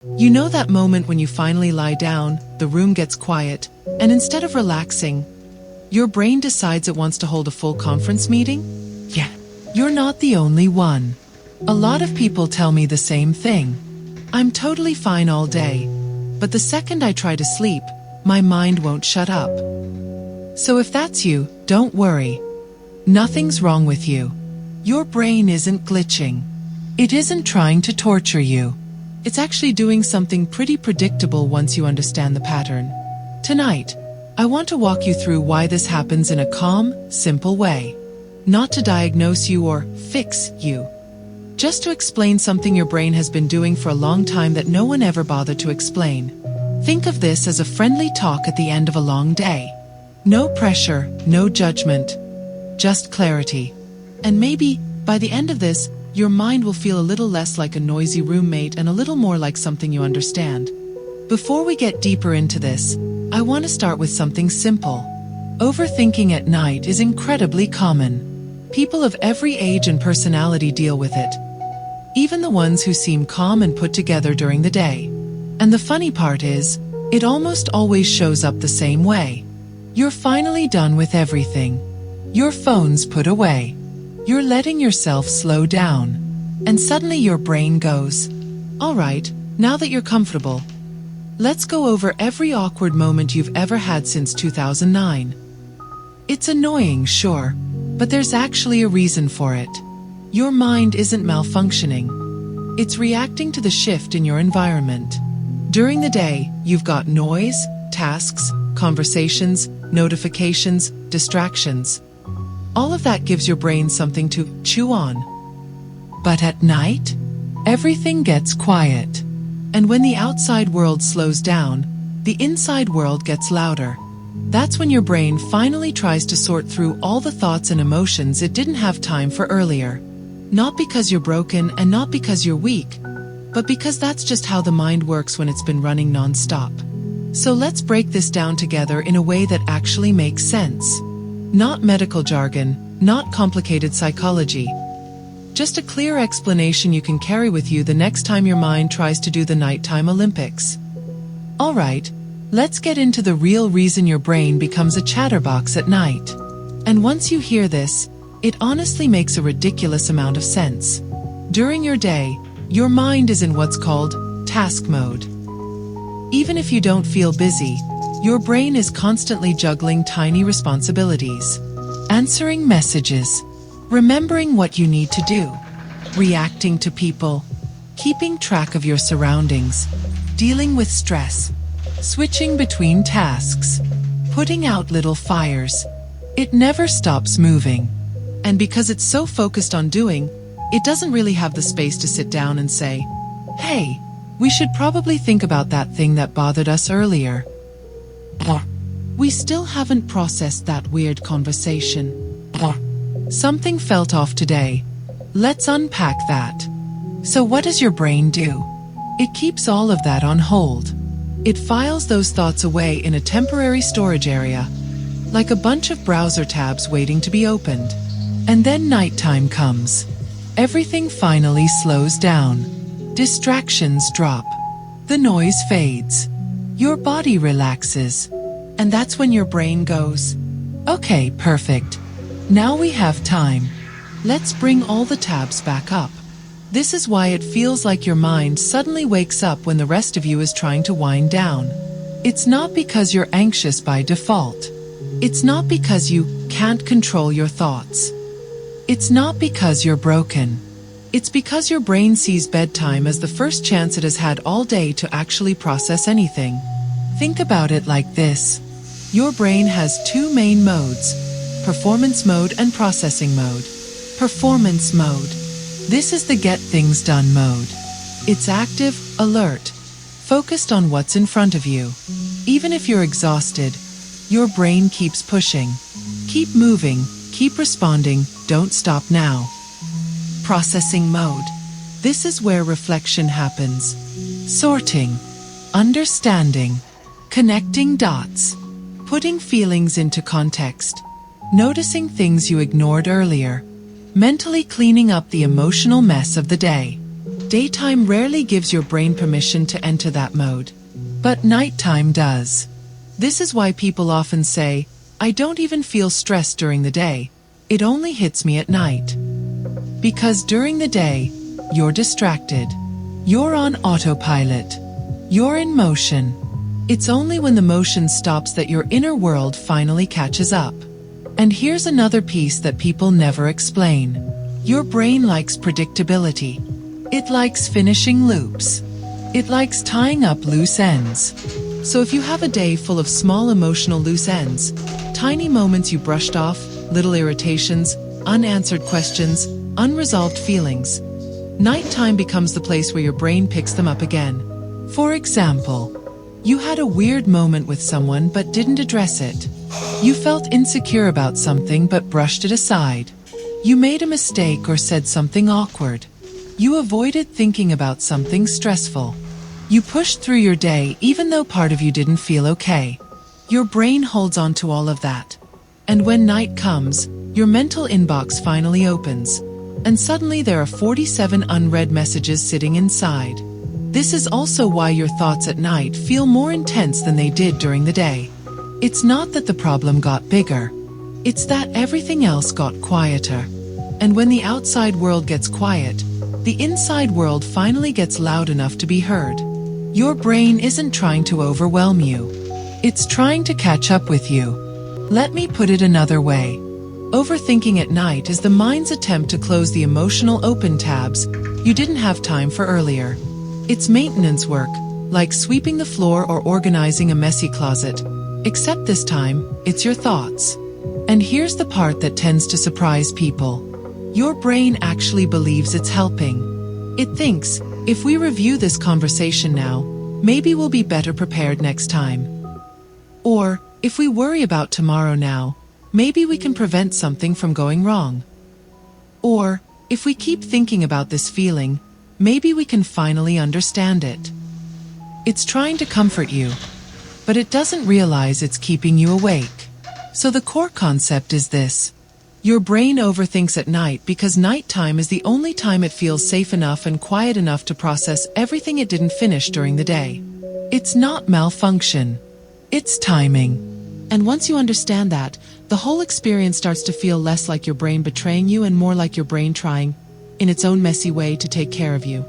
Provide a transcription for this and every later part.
You know that moment when you finally lie down, the room gets quiet, and instead of relaxing, your brain decides it wants to hold a full conference meeting? Yeah, you're not the only one. A lot of people tell me the same thing. I'm totally fine all day, but the second I try to sleep, my mind won't shut up. So if that's you, don't worry. Nothing's wrong with you. Your brain isn't glitching. It isn't trying to torture you. It's actually doing something pretty predictable once you understand the pattern. Tonight, I want to walk you through why this happens in a calm, simple way. Not to diagnose you or fix you. Just to explain something your brain has been doing for a long time that no one ever bothered to explain. Think of this as a friendly talk at the end of a long day. No pressure, no judgment, just clarity. And maybe, by the end of this, your mind will feel a little less like a noisy roommate and a little more like something you understand. Before we get deeper into this, I want to start with something simple. Overthinking at night is incredibly common. People of every age and personality deal with it. Even the ones who seem calm and put together during the day. And the funny part is, it almost always shows up the same way. You're finally done with everything. Your phone's put away. You're letting yourself slow down. And suddenly your brain goes, "All right, now that you're comfortable, let's go over every awkward moment you've ever had since 2009. It's annoying, sure, but there's actually a reason for it. Your mind isn't malfunctioning. It's reacting to the shift in your environment. During the day, you've got noise, tasks, conversations, notifications, distractions. All of that gives your brain something to chew on. But at night, everything gets quiet. And when the outside world slows down, the inside world gets louder. That's when your brain finally tries to sort through all the thoughts and emotions it didn't have time for earlier. Not because you're broken and not because you're weak, but because that's just how the mind works when it's been running non-stop. So let's break this down together in a way that actually makes sense. Not medical jargon, not complicated psychology. Just a clear explanation you can carry with you the next time your mind tries to do the nighttime Olympics. Alright, let's get into the real reason your brain becomes a chatterbox at night. And once you hear this, it honestly makes a ridiculous amount of sense. During your day, your mind is in what's called task mode. Even if you don't feel busy, your brain is constantly juggling tiny responsibilities. Answering messages, remembering what you need to do, reacting to people, keeping track of your surroundings, dealing with stress, switching between tasks, putting out little fires. It never stops moving. And because it's so focused on doing, it doesn't really have the space to sit down and say, "Hey, we should probably think about that thing that bothered us earlier. We still haven't processed that weird conversation. Something felt off today. Let's unpack that." So what does your brain do? It keeps all of that on hold. It files those thoughts away in a temporary storage area, like a bunch of browser tabs waiting to be opened. And then nighttime comes. Everything finally slows down. Distractions drop. The noise fades. Your body relaxes. And that's when your brain goes, "Okay, perfect. Now we have time. Let's bring all the tabs back up." This is why it feels like your mind suddenly wakes up when the rest of you is trying to wind down. It's not because you're anxious by default. It's not because you can't control your thoughts. It's not because you're broken. It's because your brain sees bedtime as the first chance it has had all day to actually process anything. Think about it like this. Your brain has two main modes, performance mode and processing mode. Performance mode. This is the get things done mode. It's active, alert, focused on what's in front of you. Even if you're exhausted, your brain keeps pushing. Keep moving, keep responding, don't stop now. Processing mode. This is where reflection happens. Sorting, understanding, connecting dots, putting feelings into context, noticing things you ignored earlier, mentally cleaning up the emotional mess of the day. Daytime rarely gives your brain permission to enter that mode. But nighttime does. This is why people often say, "I don't even feel stressed during the day. It only hits me at night." Because during the day, you're distracted. You're on autopilot. You're in motion. It's only when the motion stops that your inner world finally catches up. And here's another piece that people never explain. Your brain likes predictability. It likes finishing loops. It likes tying up loose ends. So if you have a day full of small emotional loose ends, tiny moments you brushed off, little irritations, unanswered questions, unresolved feelings, nighttime becomes the place where your brain picks them up again. For example, you had a weird moment with someone but didn't address it. You felt insecure about something but brushed it aside. You made a mistake or said something awkward. You avoided thinking about something stressful. You pushed through your day even though part of you didn't feel okay. Your brain holds on to all of that. And when night comes, your mental inbox finally opens. And suddenly there are 47 unread messages sitting inside. This is also why your thoughts at night feel more intense than they did during the day. It's not that the problem got bigger. It's that everything else got quieter. And when the outside world gets quiet, the inside world finally gets loud enough to be heard. Your brain isn't trying to overwhelm you. It's trying to catch up with you. Let me put it another way. Overthinking at night is the mind's attempt to close the emotional open tabs you didn't have time for earlier. It's maintenance work, like sweeping the floor or organizing a messy closet. Except this time, it's your thoughts. And here's the part that tends to surprise people. Your brain actually believes it's helping. It thinks, if we review this conversation now, maybe we'll be better prepared next time. Or, if we worry about tomorrow now, maybe we can prevent something from going wrong. Or, if we keep thinking about this feeling, maybe we can finally understand it. It's trying to comfort you, but it doesn't realize it's keeping you awake. So the core concept is this. Your brain overthinks at night because nighttime is the only time it feels safe enough and quiet enough to process everything it didn't finish during the day. It's not malfunction. It's timing. And once you understand that, the whole experience starts to feel less like your brain betraying you and more like your brain trying, in its own messy way, to take care of you.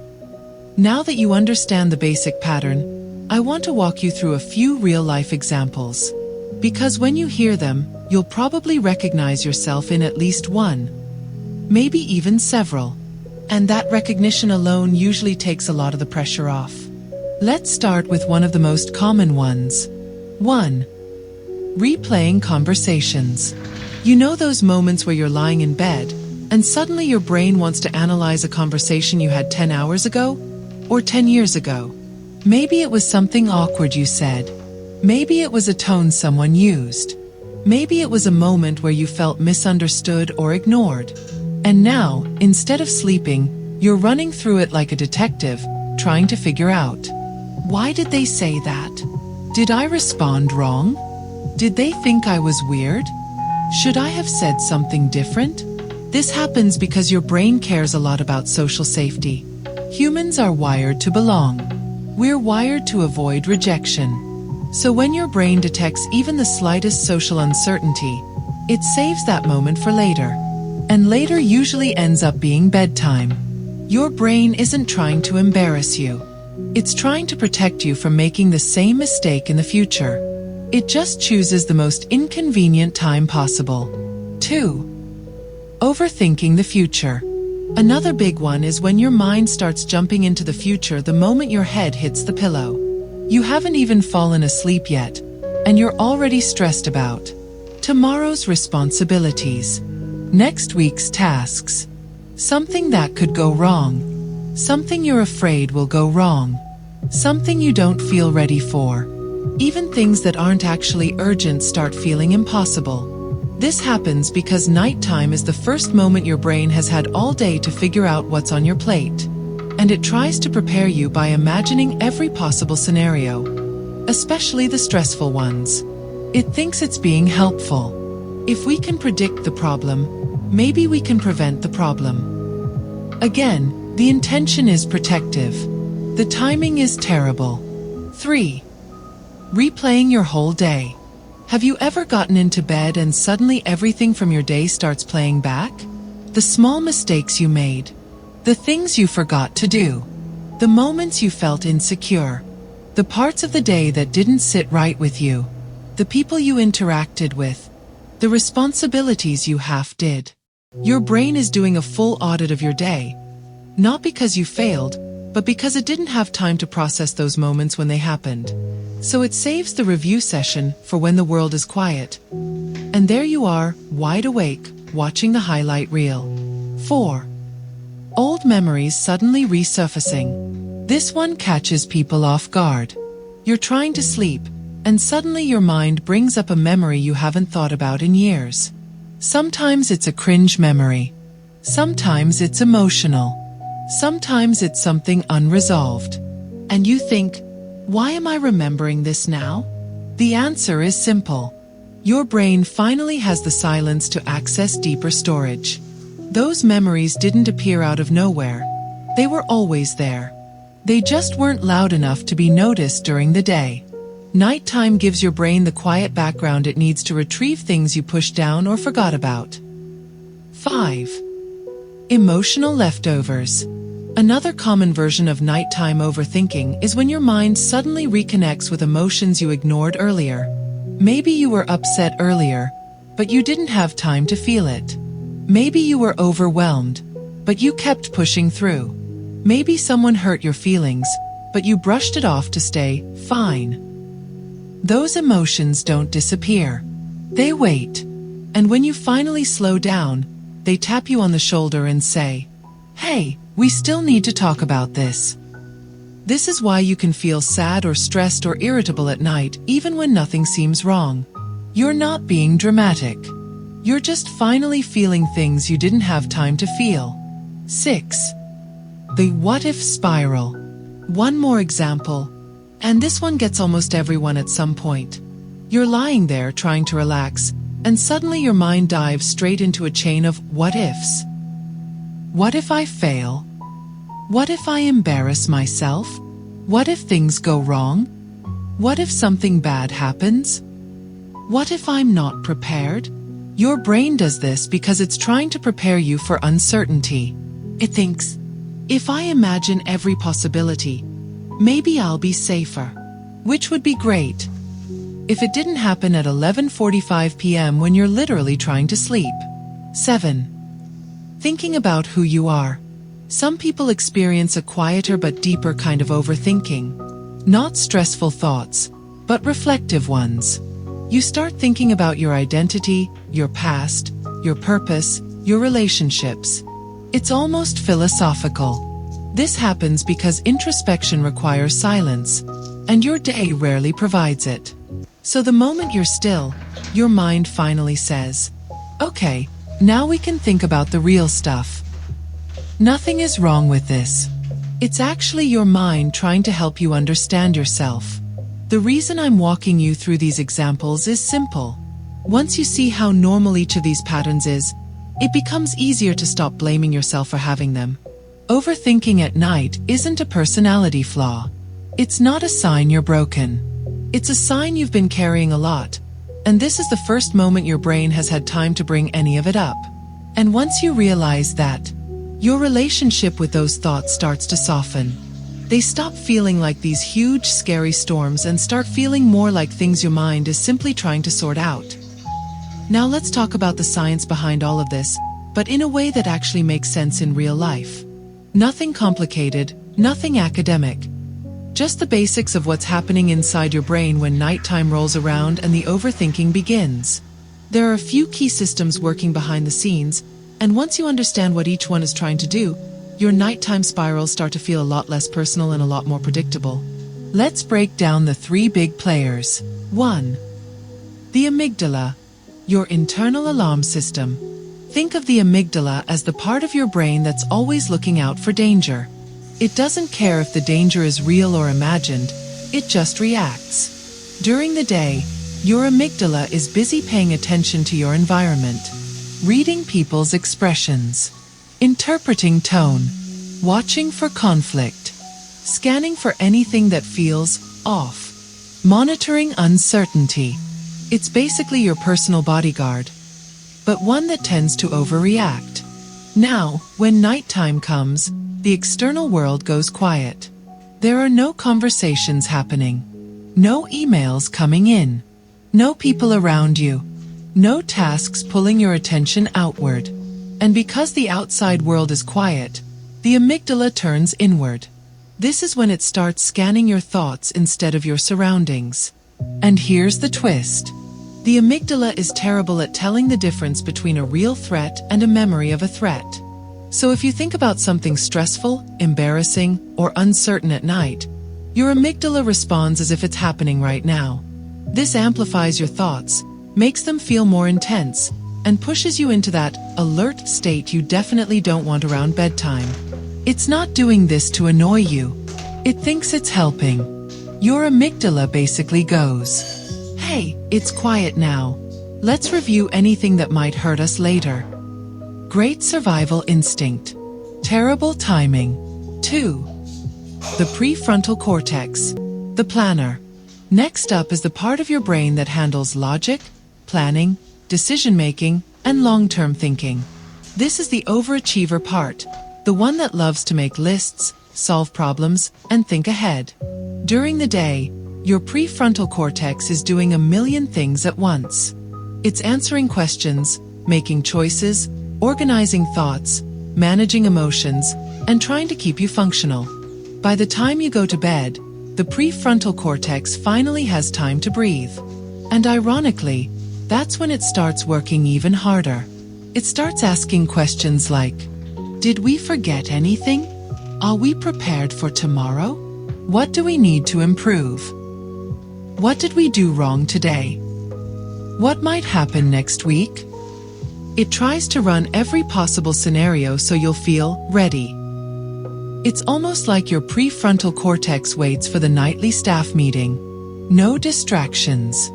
Now that you understand the basic pattern, I want to walk you through a few real-life examples. Because when you hear them, you'll probably recognize yourself in at least one, maybe even several. And that recognition alone usually takes a lot of the pressure off. Let's start with one of the most common ones. 1. Replaying conversations. You know those moments where you're lying in bed, and suddenly your brain wants to analyze a conversation you had 10 hours ago? Or 10 years ago? Maybe it was something awkward you said. Maybe it was a tone someone used. Maybe it was a moment where you felt misunderstood or ignored. And now, instead of sleeping, you're running through it like a detective, trying to figure out. Why did they say that? Did I respond wrong? Did they think I was weird? Should I have said something different? This happens because your brain cares a lot about social safety. Humans are wired to belong. We're wired to avoid rejection. So when your brain detects even the slightest social uncertainty, it saves that moment for later. And later usually ends up being bedtime. Your brain isn't trying to embarrass you. It's trying to protect you from making the same mistake in the future. It just chooses the most inconvenient time possible. 2. Overthinking the future. Another big one is when your mind starts jumping into the future the moment your head hits the pillow. You haven't even fallen asleep yet, and you're already stressed about tomorrow's responsibilities, next week's tasks, something that could go wrong, something you're afraid will go wrong, something you don't feel ready for. Even things that aren't actually urgent start feeling impossible. This happens because nighttime is the first moment your brain has had all day to figure out what's on your plate. And it tries to prepare you by imagining every possible scenario, especially the stressful ones. It thinks it's being helpful. If we can predict the problem, maybe we can prevent the problem. Again, The intention is protective. The timing is terrible. 3. Replaying your whole day. Have you ever gotten into bed and suddenly everything from your day starts playing back? The small mistakes you made. The things you forgot to do. The moments you felt insecure. The parts of the day that didn't sit right with you. The people you interacted with. The responsibilities you half did. Your brain is doing a full audit of your day. Not because you failed, but because it didn't have time to process those moments when they happened. So it saves the review session for when the world is quiet. And there you are, wide awake, watching the highlight reel. 4. Old memories suddenly resurfacing. This one catches people off guard. You're trying to sleep, and suddenly your mind brings up a memory you haven't thought about in years. Sometimes it's a cringe memory. Sometimes it's emotional. Sometimes it's something unresolved. And you think, why am I remembering this now? The answer is simple. Your brain finally has the silence to access deeper storage. Those memories didn't appear out of nowhere. They were always there. They just weren't loud enough to be noticed during the day. Nighttime gives your brain the quiet background it needs to retrieve things you pushed down or forgot about. 5. Emotional leftovers. Another common version of nighttime overthinking is when your mind suddenly reconnects with emotions you ignored earlier. Maybe you were upset earlier, but you didn't have time to feel it. Maybe you were overwhelmed, but you kept pushing through. Maybe someone hurt your feelings, but you brushed it off to stay fine. Those emotions don't disappear. They wait. And when you finally slow down, they tap you on the shoulder and say, "Hey, we still need to talk about this." This is why you can feel sad or stressed or irritable at night even when nothing seems wrong. You're not being dramatic. You're just finally feeling things you didn't have time to feel. 6. The what-if spiral. One more example, and this one gets almost everyone at some point. You're lying there trying to relax, and suddenly your mind dives straight into a chain of what-ifs. What if I fail? What if I embarrass myself? What if things go wrong? What if something bad happens? What if I'm not prepared? Your brain does this because it's trying to prepare you for uncertainty. It thinks, if I imagine every possibility, maybe I'll be safer. Which would be great if it didn't happen at 11:45 p.m. when you're literally trying to sleep. 7. Thinking about who you are. Some people experience a quieter but deeper kind of overthinking. Not stressful thoughts, but reflective ones. You start thinking about your identity, your past, your purpose, your relationships. It's almost philosophical. This happens because introspection requires silence, and your day rarely provides it. So the moment you're still, your mind finally says, "Okay, now we can think about the real stuff." Nothing is wrong with this. It's actually your mind trying to help you understand yourself. The reason I'm walking you through these examples is simple. Once you see how normal each of these patterns is, it becomes easier to stop blaming yourself for having them. Overthinking at night isn't a personality flaw. It's not a sign you're broken. It's a sign you've been carrying a lot, and this is the first moment your brain has had time to bring any of it up. And once you realize that, your relationship with those thoughts starts to soften. They stop feeling like these huge, scary storms and start feeling more like things your mind is simply trying to sort out. Now let's talk about the science behind all of this, but in a way that actually makes sense in real life. Nothing complicated, nothing academic. Just the basics of what's happening inside your brain when nighttime rolls around and the overthinking begins. There are a few key systems working behind the scenes, and once you understand what each one is trying to do, your nighttime spirals start to feel a lot less personal and a lot more predictable. Let's break down the 3 big players. 1. The amygdala, your internal alarm system. Think of the amygdala as the part of your brain that's always looking out for danger. It doesn't care if the danger is real or imagined, it just reacts. During the day, your amygdala is busy paying attention to your environment, reading people's expressions, interpreting tone, watching for conflict, scanning for anything that feels off, monitoring uncertainty. It's basically your personal bodyguard, but one that tends to overreact. Now, when nighttime comes, the external world goes quiet. There are no conversations happening, no emails coming in, no people around you, no tasks pulling your attention outward. And because the outside world is quiet, the amygdala turns inward. This is when it starts scanning your thoughts instead of your surroundings. And here's the twist. The amygdala is terrible at telling the difference between a real threat and a memory of a threat. So if you think about something stressful, embarrassing, or uncertain at night, your amygdala responds as if it's happening right now. This amplifies your thoughts, makes them feel more intense, and pushes you into that alert state you definitely don't want around bedtime. It's not doing this to annoy you. It thinks it's helping. Your amygdala basically goes, "Hey, it's quiet now. Let's review anything that might hurt us later." Great survival instinct. Terrible timing. 2. The prefrontal cortex. The planner. Next up is the part of your brain that handles logic, planning, decision-making, and long-term thinking. This is the overachiever part, the one that loves to make lists, solve problems, and think ahead. During the day, your prefrontal cortex is doing a million things at once. It's answering questions, making choices, organizing thoughts, managing emotions, and trying to keep you functional. By the time you go to bed, the prefrontal cortex finally has time to breathe. And ironically, that's when it starts working even harder. It starts asking questions like, did we forget anything? Are we prepared for tomorrow? What do we need to improve? What did we do wrong today? What might happen next week? It tries to run every possible scenario so you'll feel ready. It's almost like your prefrontal cortex waits for the nightly staff meeting. No distractions.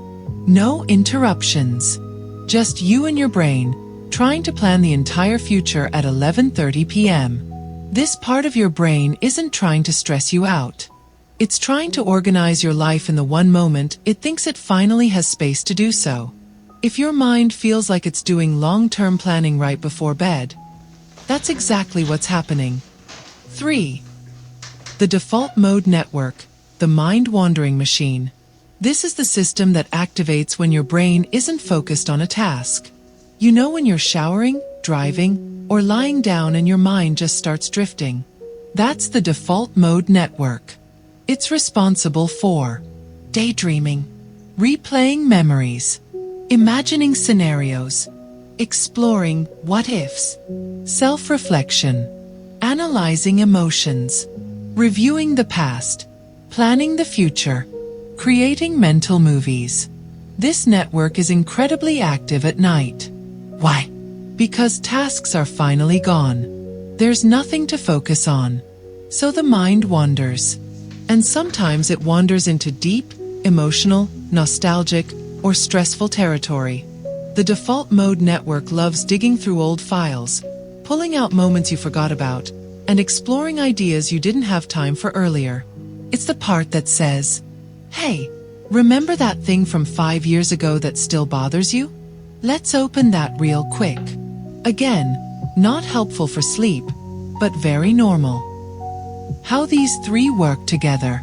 No interruptions. Just you and your brain, trying to plan the entire future at 11:30 p.m. This part of your brain isn't trying to stress you out. It's trying to organize your life in the one moment it thinks it finally has space to do so. If your mind feels like it's doing long-term planning right before bed, that's exactly what's happening. 3. The default mode network, the mind-wandering machine. This is the system that activates when your brain isn't focused on a task. You know when you're showering, driving, or lying down and your mind just starts drifting. That's the default mode network. It's responsible for daydreaming, replaying memories, imagining scenarios, exploring what-ifs, self-reflection, analyzing emotions, reviewing the past, planning the future, creating mental movies. This network is incredibly active at night. Why? Because tasks are finally gone. There's nothing to focus on. So the mind wanders. And sometimes it wanders into deep, emotional, nostalgic, or stressful territory. The default mode network loves digging through old files, pulling out moments you forgot about, and exploring ideas you didn't have time for earlier. It's the part that says, "Hey, remember that thing from 5 years ago that still bothers you? Let's open that real quick." Again, not helpful for sleep, but very normal. How these three work together.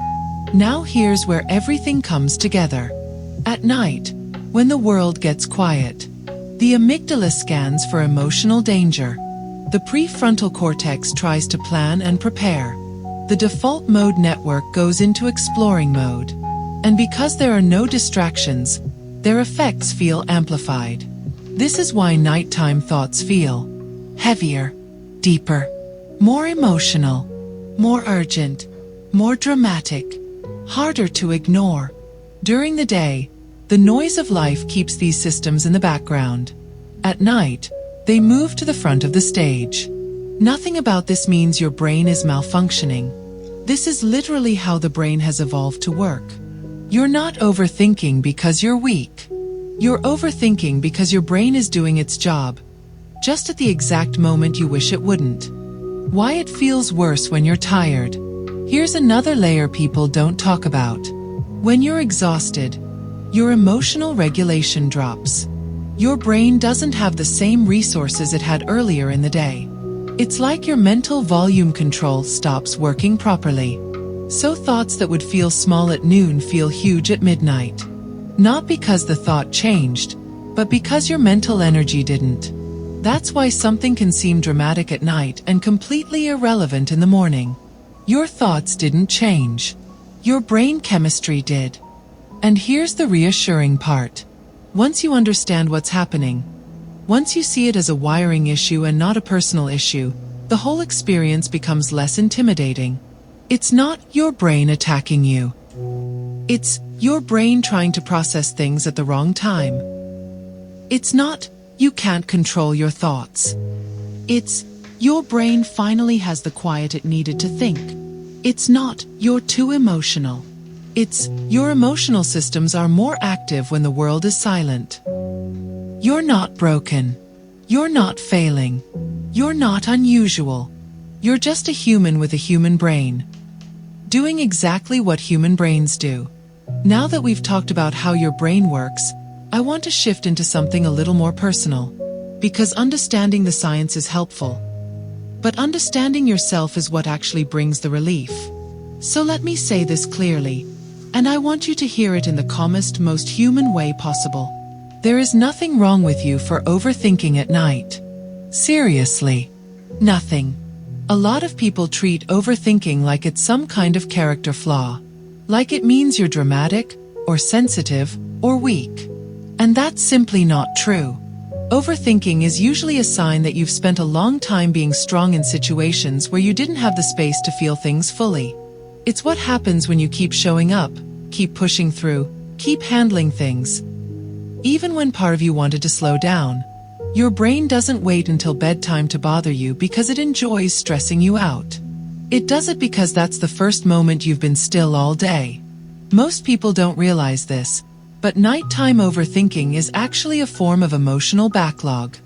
Now here's where everything comes together. At night, when the world gets quiet, the amygdala scans for emotional danger. The prefrontal cortex tries to plan and prepare. The default mode network goes into exploring mode. And because there are no distractions, their effects feel amplified. This is why nighttime thoughts feel heavier, deeper, more emotional, more urgent, more dramatic, harder to ignore. During the day, the noise of life keeps these systems in the background. At night, they move to the front of the stage. Nothing about this means your brain is malfunctioning. This is literally how the brain has evolved to work. You're not overthinking because you're weak. You're overthinking because your brain is doing its job, just at the exact moment you wish it wouldn't. Why it feels worse when you're tired. Here's another layer people don't talk about. When you're exhausted, your emotional regulation drops. Your brain doesn't have the same resources it had earlier in the day. It's like your mental volume control stops working properly. So thoughts that would feel small at noon feel huge at midnight. Not because the thought changed, but because your mental energy didn't. That's why something can seem dramatic at night and completely irrelevant in the morning. Your thoughts didn't change. Your brain chemistry did. And here's the reassuring part. Once you understand what's happening, once you see it as a wiring issue and not a personal issue, the whole experience becomes less intimidating. It's not your brain attacking you. It's your brain trying to process things at the wrong time. It's not you can't control your thoughts. It's your brain finally has the quiet it needed to think. It's not you're too emotional. It's your emotional systems are more active when the world is silent. You're not broken. You're not failing. You're not unusual. You're just a human with a human brain, doing exactly what human brains do. Now that we've talked about how your brain works, I want to shift into something a little more personal. Because understanding the science is helpful, but understanding yourself is what actually brings the relief. So let me say this clearly, and I want you to hear it in the calmest, most human way possible. There is nothing wrong with you for overthinking at night. Seriously. Nothing. A lot of people treat overthinking like it's some kind of character flaw. Like it means you're dramatic, or sensitive, or weak. And that's simply not true. Overthinking is usually a sign that you've spent a long time being strong in situations where you didn't have the space to feel things fully. It's what happens when you keep showing up, keep pushing through, keep handling things. Even when part of you wanted to slow down, your brain doesn't wait until bedtime to bother you because it enjoys stressing you out. It does it because that's the first moment you've been still all day. Most people don't realize this, but nighttime overthinking is actually a form of emotional backlog.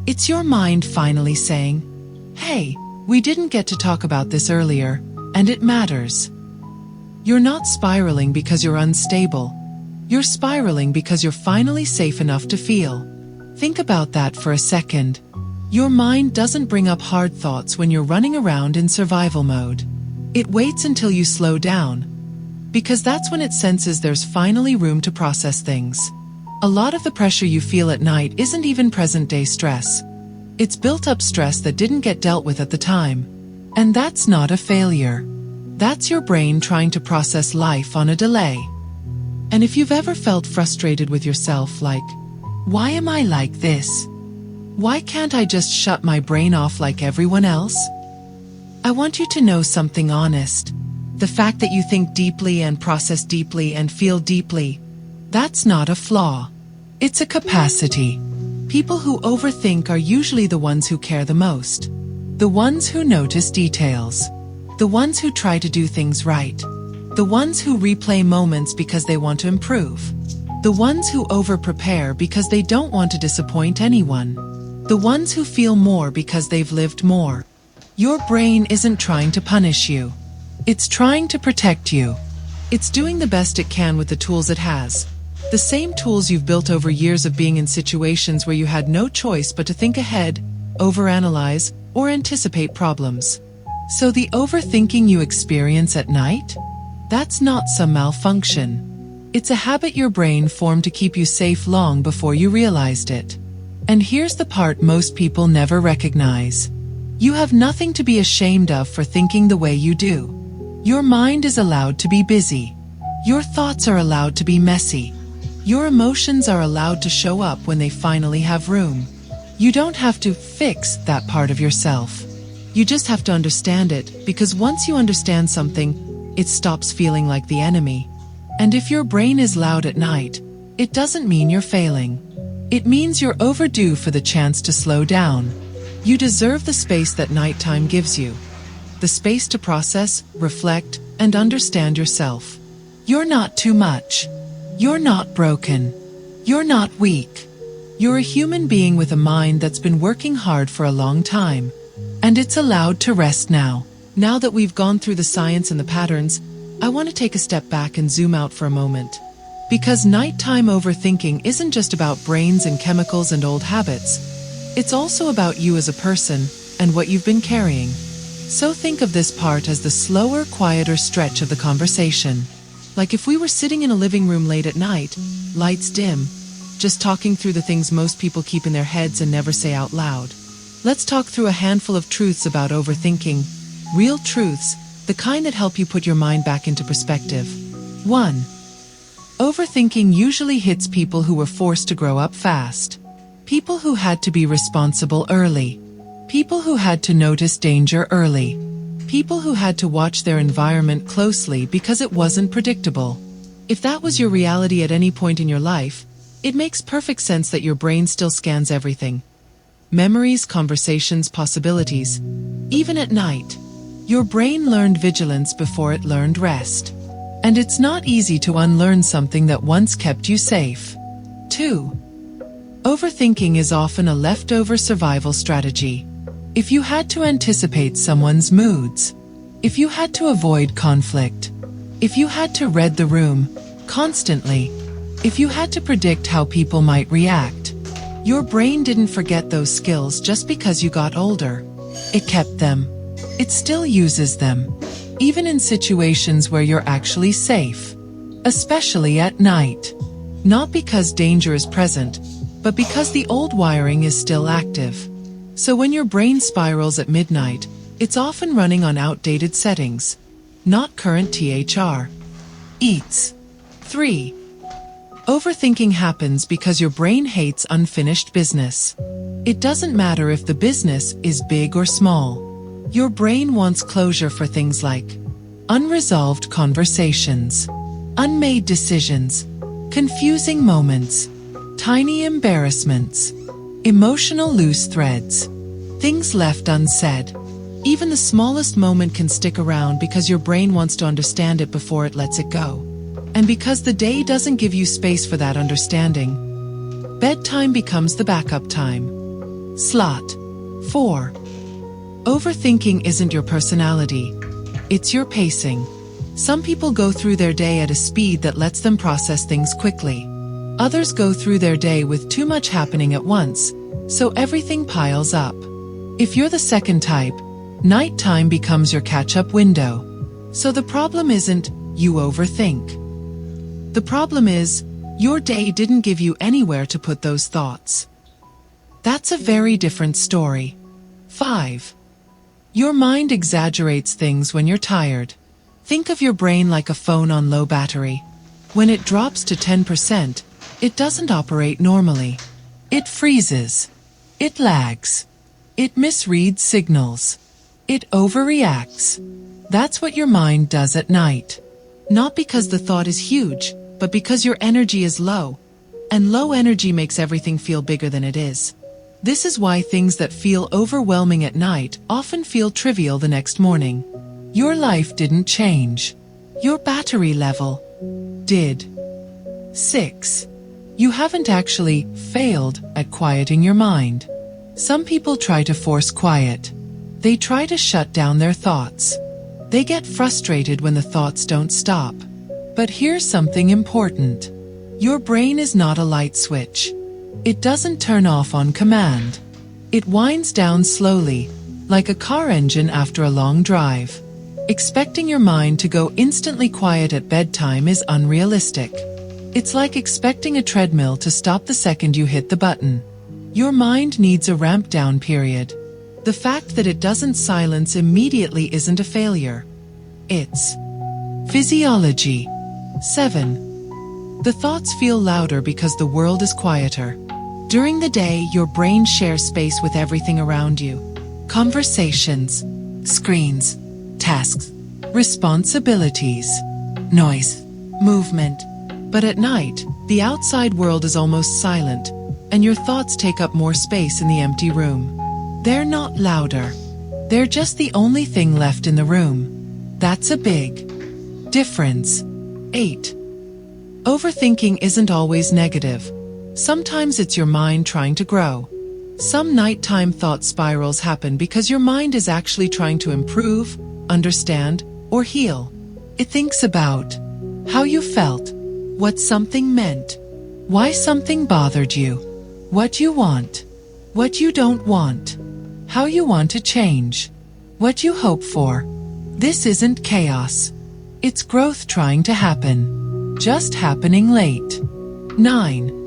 It's your mind finally saying, "Hey, we didn't get to talk about this earlier, and it matters." You're not spiraling because you're unstable. You're spiraling because you're finally safe enough to feel. Think about that for a second. Your mind doesn't bring up hard thoughts when you're running around in survival mode. It waits until you slow down, because that's when it senses there's finally room to process things. A lot of the pressure you feel at night isn't even present-day stress. It's built-up stress that didn't get dealt with at the time. And that's not a failure. That's your brain trying to process life on a delay. And if you've ever felt frustrated with yourself, like, why am I like this? Why can't I just shut my brain off like everyone else? I want you to know something honest. The fact that you think deeply and process deeply and feel deeply, that's not a flaw. It's a capacity. People who overthink are usually the ones who care the most. The ones who notice details. The ones who try to do things right. The ones who replay moments because they want to improve. The ones who over-prepare because they don't want to disappoint anyone. The ones who feel more because they've lived more. Your brain isn't trying to punish you. It's trying to protect you. It's doing the best it can with the tools it has. The same tools you've built over years of being in situations where you had no choice but to think ahead, overanalyze, or anticipate problems. So the overthinking you experience at night? That's not some malfunction. It's a habit your brain formed to keep you safe long before you realized it. And here's the part most people never recognize. You have nothing to be ashamed of for thinking the way you do. Your mind is allowed to be busy. Your thoughts are allowed to be messy. Your emotions are allowed to show up when they finally have room. You don't have to fix that part of yourself. You just have to understand it, because once you understand something, it stops feeling like the enemy. And if your brain is loud at night, it doesn't mean you're failing. It means you're overdue for the chance to slow down. You deserve the space that nighttime gives you. The space to process, reflect, and understand yourself. You're not too much. You're not broken. You're not weak. You're a human being with a mind that's been working hard for a long time. And it's allowed to rest now. Now that we've gone through the science and the patterns, I want to take a step back and zoom out for a moment. Because nighttime overthinking isn't just about brains and chemicals and old habits. It's also about you as a person and what you've been carrying. So think of this part as the slower, quieter stretch of the conversation. Like if we were sitting in a living room late at night, lights dim, just talking through the things most people keep in their heads and never say out loud. Let's talk through a handful of truths about overthinking. Real truths, the kind that help you put your mind back into perspective. 1. Overthinking usually hits people who were forced to grow up fast. People who had to be responsible early. People who had to notice danger early. People who had to watch their environment closely because it wasn't predictable. If that was your reality at any point in your life, it makes perfect sense that your brain still scans everything. Memories, conversations, possibilities. Even at night, your brain learned vigilance before it learned rest. And it's not easy to unlearn something that once kept you safe. 2. Overthinking is often a leftover survival strategy. If you had to anticipate someone's moods, if you had to avoid conflict, if you had to read the room constantly, if you had to predict how people might react, your brain didn't forget those skills just because you got older. It kept them. It still uses them, even in situations where you're actually safe, especially at night. Not because danger is present, but because the old wiring is still active. So when your brain spirals at midnight, it's often running on outdated settings, not current THR. Eats. 3. Overthinking happens because your brain hates unfinished business. It doesn't matter if the business is big or small. Your brain wants closure for things like unresolved conversations, unmade decisions, confusing moments, tiny embarrassments, emotional loose threads, things left unsaid. Even the smallest moment can stick around because your brain wants to understand it before it lets it go. And because the day doesn't give you space for that understanding, bedtime becomes the backup time. Slot. 4. Overthinking isn't your personality. It's your pacing. Some people go through their day at a speed that lets them process things quickly. Others go through their day with too much happening at once, so everything piles up. If you're the second type, nighttime becomes your catch-up window. So the problem isn't you overthink. The problem is, your day didn't give you anywhere to put those thoughts. That's a very different story. 5. Your mind exaggerates things when you're tired. Think of your brain like a phone on low battery. When it drops to 10%, it doesn't operate normally. It freezes. It lags. It misreads signals. It overreacts. That's what your mind does at night. Not because the thought is huge, but because your energy is low. And low energy makes everything feel bigger than it is. This is why things that feel overwhelming at night often feel trivial the next morning. Your life didn't change. Your battery level did. 6. You haven't actually failed at quieting your mind. Some people try to force quiet. They try to shut down their thoughts. They get frustrated when the thoughts don't stop. But here's something important. Your brain is not a light switch. It doesn't turn off on command. It winds down slowly, like a car engine after a long drive. Expecting your mind to go instantly quiet at bedtime is unrealistic. It's like expecting a treadmill to stop the second you hit the button. Your mind needs a ramp-down period. The fact that it doesn't silence immediately isn't a failure. It's physiology. 7. The thoughts feel louder because the world is quieter. During the day, your brain shares space with everything around you. Conversations, screens, tasks, responsibilities, noise, movement. But at night, the outside world is almost silent, and your thoughts take up more space in the empty room. They're not louder. They're just the only thing left in the room. That's a big difference. 8. Overthinking isn't always negative. Sometimes it's your mind trying to grow. Some nighttime thought spirals happen because your mind is actually trying to improve, understand, or heal. It thinks about how you felt, what something meant, why something bothered you, what you want, what you don't want, how you want to change, what you hope for. This isn't chaos. It's growth trying to happen, just happening late. 9.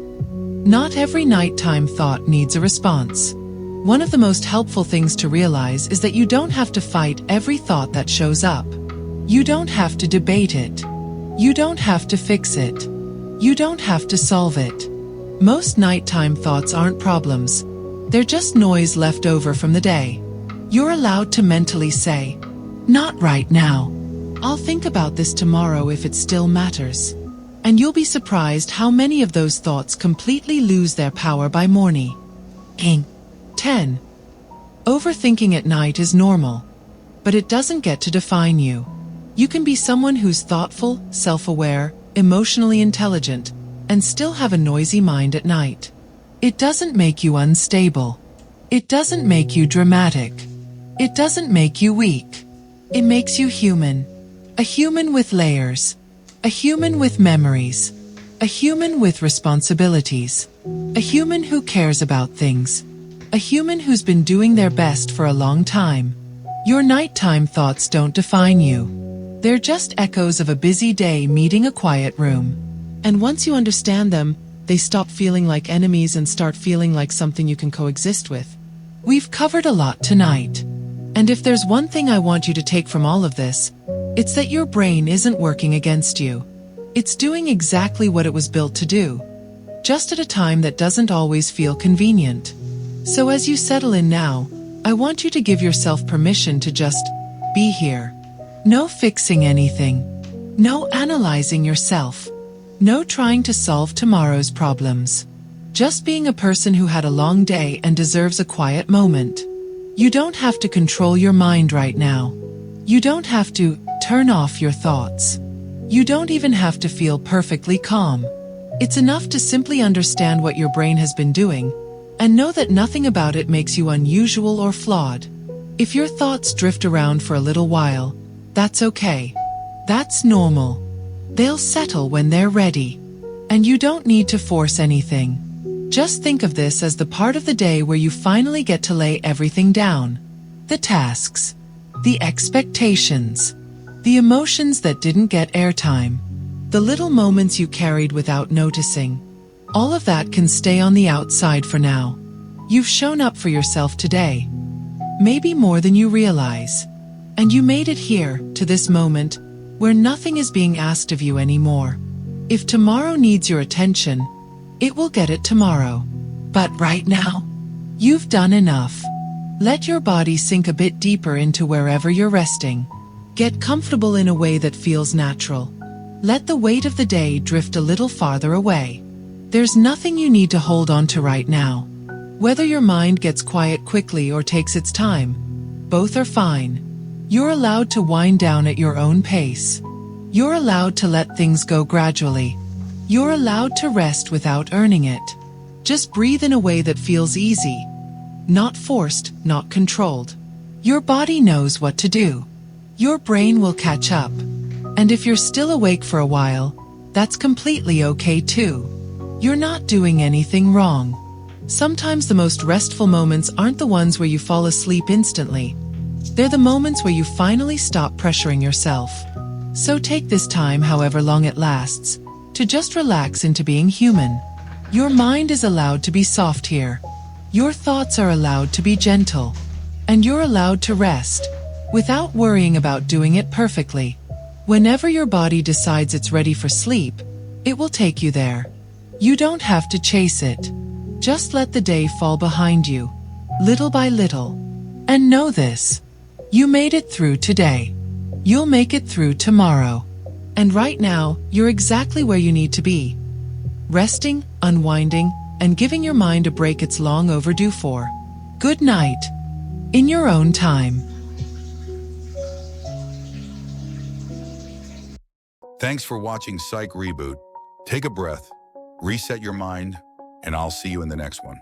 Not every nighttime thought needs a response. One of the most helpful things to realize is that you don't have to fight every thought that shows up. You don't have to debate it. You don't have to fix it. You don't have to solve it. Most nighttime thoughts aren't problems. They're just noise left over from the day. You're allowed to mentally say, "Not right now. I'll think about this tomorrow if it still matters." And you'll be surprised how many of those thoughts completely lose their power by morning. 10. Overthinking at night is normal, but it doesn't get to define you. You can be someone who's thoughtful, self-aware, emotionally intelligent, and still have a noisy mind at night. It doesn't make you unstable. It doesn't make you dramatic. It doesn't make you weak. It makes you human. A human with layers. A human with memories. A human with responsibilities. A human who cares about things. A human who's been doing their best for a long time. Your nighttime thoughts don't define you. They're just echoes of a busy day meeting a quiet room. And once you understand them, they stop feeling like enemies and start feeling like something you can coexist with. We've covered a lot tonight. And if there's one thing I want you to take from all of this, it's that your brain isn't working against you. It's doing exactly what it was built to do, just at a time that doesn't always feel convenient. So as you settle in now, I want you to give yourself permission to just be here. No fixing anything. No analyzing yourself. No trying to solve tomorrow's problems. Just being a person who had a long day and deserves a quiet moment. You don't have to control your mind right now. You don't have to turn off your thoughts. You don't even have to feel perfectly calm. It's enough to simply understand what your brain has been doing, and know that nothing about it makes you unusual or flawed. If your thoughts drift around for a little while, that's okay. That's normal. They'll settle when they're ready. And you don't need to force anything. Just think of this as the part of the day where you finally get to lay everything down. The tasks. The expectations. The emotions that didn't get airtime. The little moments you carried without noticing. All of that can stay on the outside for now. You've shown up for yourself today. Maybe more than you realize. And you made it here, to this moment, where nothing is being asked of you anymore. If tomorrow needs your attention, it will get it tomorrow. But right now, you've done enough. Let your body sink a bit deeper into wherever you're resting. Get comfortable in a way that feels natural. Let the weight of the day drift a little farther away. There's nothing you need to hold on to right now. Whether your mind gets quiet quickly or takes its time, both are fine. You're allowed to wind down at your own pace. You're allowed to let things go gradually. You're allowed to rest without earning it. Just breathe in a way that feels easy. Not forced, not controlled. Your body knows what to do. Your brain will catch up. And if you're still awake for a while, that's completely okay too. You're not doing anything wrong. Sometimes the most restful moments aren't the ones where you fall asleep instantly. They're the moments where you finally stop pressuring yourself. So take this time, however long it lasts, to just relax into being human. Your mind is allowed to be soft here. Your thoughts are allowed to be gentle. And you're allowed to rest, without worrying about doing it perfectly. Whenever your body decides it's ready for sleep, it will take you there. You don't have to chase it. Just let the day fall behind you, little by little. And know this. You made it through today. You'll make it through tomorrow. And right now, you're exactly where you need to be. Resting, unwinding, and giving your mind a break it's long overdue for. Good night. In your own time. Thanks for watching Psych Reboot. Take a breath, reset your mind, and I'll see you in the next one.